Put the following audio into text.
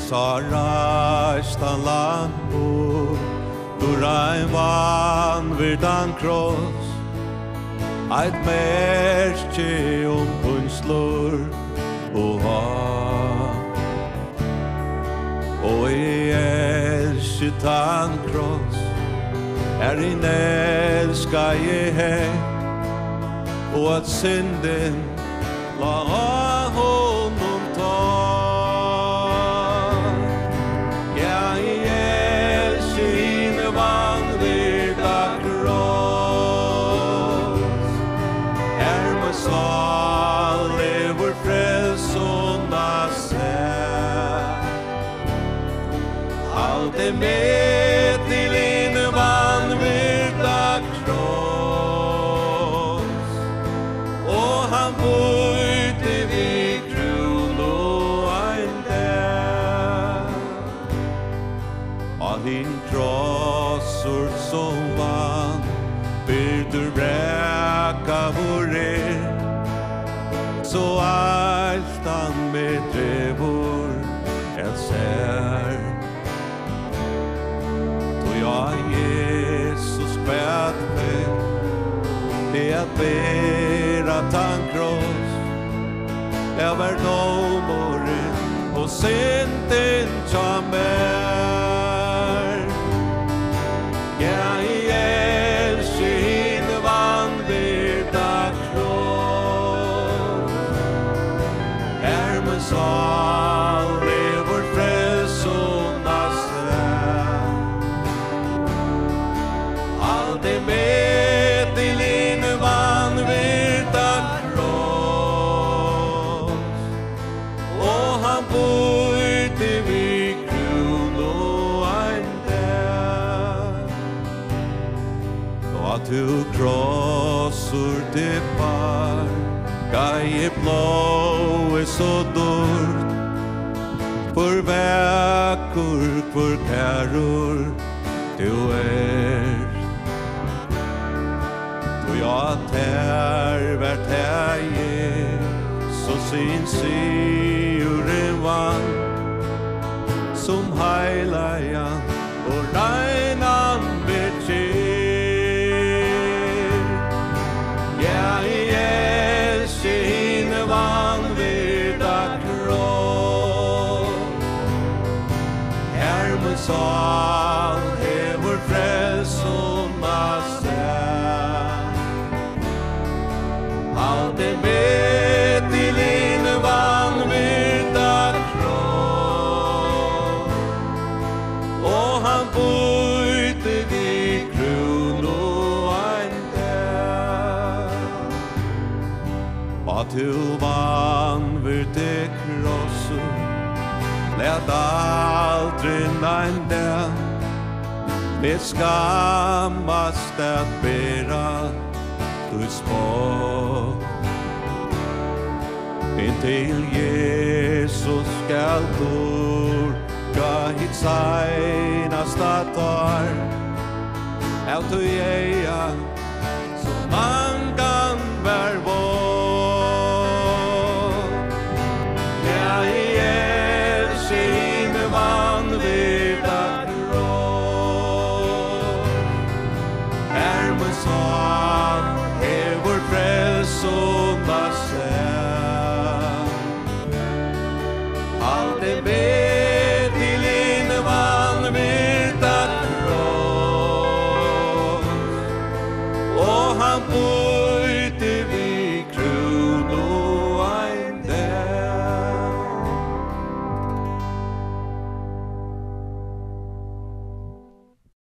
Sarastan lampo Durain van virdan kross Eit merke punslor og ha Og I elsker kross in elska I her Og at synden la honom ta Ja, I elsker hine vanvirda kross Med sal lever frelsona seg Alt med til hine vanvirda kross Og han bøyte vi kron og ein der Av hin krossor som vann Byrdur bräka vore Så allt han med drevor ser Då jag Jesus bättre Det att bära tankross Jag var domoren och synden tja mer Ja, I elsker hine vanvirda kross Med sal lever frelsona seg Alt med til hine vanvirda kross Og han bøyte vi kron og ein der Og at du krossor det par Gai blå så dårt For vekkur, for kæror du Og jeg tær vært her Så sin syren vann Som heilajan og regnan betjer Ja, I elsker hine vanvirda kross Med sal hever frelsona seg Alt med til hine vanvirda kross Og han bøyte vi kron og ein der At du vanvirde krosser Lät aldrig ein der Med skammast att bära du spår Intill Jesus skall torka hit seinasta tar Av du eia som man kan vær vår Ja, I elsker vanvirda kross Med sal hever frelsona seg Alt med til hine vanvirda kross Og han